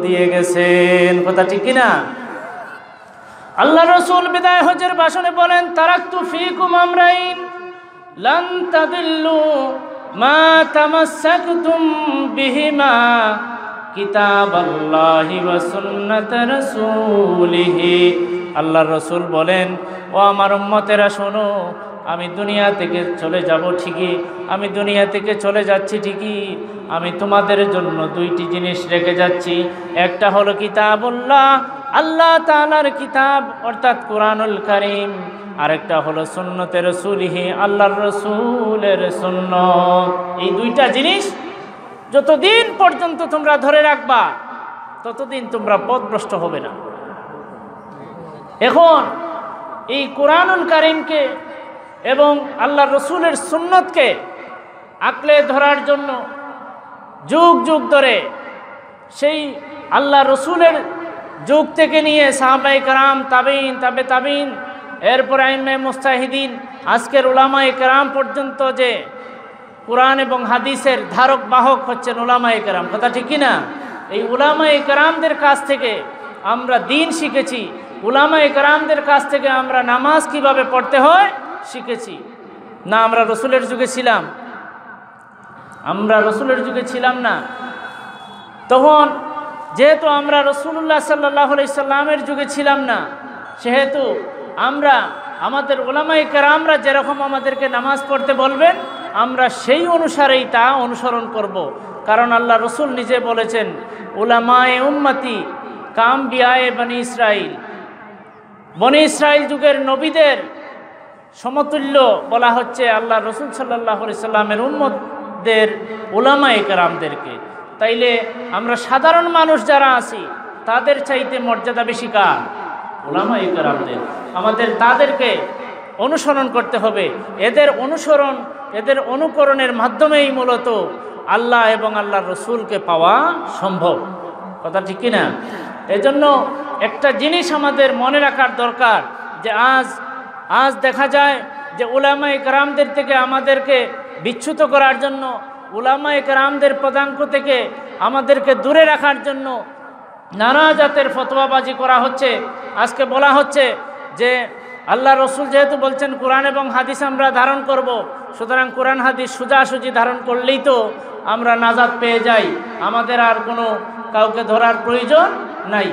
দিয়ে গেছেন। কথা ঠিক কিনা? আল্লাহ রাসূল বিদায় হজের ভাষণে বলেন, তারাকতু ফীকুম আমরাইন লান তাদিল্লু মা তামাসসাকতুম বিহিমা কিতাবাল্লাহি ওয়া সুন্নাত রাসূলিহি। আল্লাহর রাসূল বলেন, ও আমার উম্মতেরা শোনো, আমি দুনিয়া থেকে চলে যাব ঠিকই, আমি দুনিয়া থেকে চলে যাচ্ছি ঠিকই, আমি তোমাদের জন্য দুইটি জিনিস রেখে যাচ্ছি। একটা হলো কিতাবুল্লাহ, আল্লাহ তাআলার কিতাব অর্থাৎ কোরআনুল কারীম, আরেকটা হলো সুন্নতে রাসূলিহি, আল্লাহর রাসূলের সুন্নাত। এই দুইটা জিনিস যতদিন পর্যন্ত তোমরা ধরে রাখবা ততদিন তোমরা পথভ্রষ্ট হবে না। এখন এই কোরআনুল কারীমকে এবং আল্লাহর রাসূলের সুন্নতকে আঁকড়ে ধরার জন্য যুগ যুগ ধরে সেই আল্লাহ রসুলের যুগ থেকে নিয়ে সাহাবায়ে কেরাম, তাবেঈন, তাবে তাবেঈন, এরপর আইম্মে মুজতাহিদিন, আজকের উলামায়ে কেরাম পর্যন্ত যে কোরআন এবং হাদিসের ধারক বাহক হচ্ছেন উলামায়ে কেরাম। কথা ঠিক কিনা? এই উলামায়ে কেরামদের কাছ থেকে আমরা দ্বীন শিখেছি, উলামায়ে কেরামদের কাছ থেকে আমরা নামাজ কিভাবে পড়তে হয় শিখেছি। না আমরা রসুলের যুগে ছিলাম? আমরা রসুলের যুগে ছিলাম না। তখন যেহেতু আমরা রাসূলুল্লাহ সাল্লাল্লাহু আলাইহি সাল্লামের যুগে ছিলাম না, সেহেতু আমরা আমাদের উলামায়ে কেরামরা যেরকম আমাদেরকে নামাজ পড়তে বলবেন আমরা সেই অনুসারেই তা অনুসরণ করব। কারণ আল্লাহ রসুল নিজে বলেছেন, উলামায়ে উম্মতি কাম্বিয়ায়ে বনি ইসরাইল, বনি ইসরাইল যুগের নবীদের সমতুল্য বলা হচ্ছে আল্লাহ রসুল সাল্লাল্লাহু আলাইহি সাল্লামের উম্মতদের উলামায়ে কেরামদেরকে। তাইলে আমরা সাধারণ মানুষ যারা আছি তাদের চাইতে মর্যাদা বেশি কার? উলামায়ে কেরামদের। আমাদের তাদেরকে অনুসরণ করতে হবে। এদের অনুসরণ, এদের অনুকরণের মাধ্যমেই মূলত আল্লাহ এবং আল্লাহর রসুলকে পাওয়া সম্ভব। কথা ঠিক কিনা? এজন্য একটা জিনিস আমাদের মনে রাখার দরকার যে আজ দেখা যায় যে উলামায়ে কেরামদের থেকে আমাদেরকে বিচ্যুত করার জন্য, উলামায়ে কেরামদের পদাঙ্ক থেকে আমাদেরকে দূরে রাখার জন্য নানা জাতের ফতোয়াবাজি করা হচ্ছে। আজকে বলা হচ্ছে যে আল্লাহ রসুল যেহেতু বলছেন কোরআন এবং হাদিস আমরা ধারণ করব, সুতরাং কোরআন হাদিস সোজাসুজি ধারণ করলেই তো আমরা নাজাত পেয়ে যাই, আমাদের আর কোনো কাউকে ধরার প্রয়োজন নাই।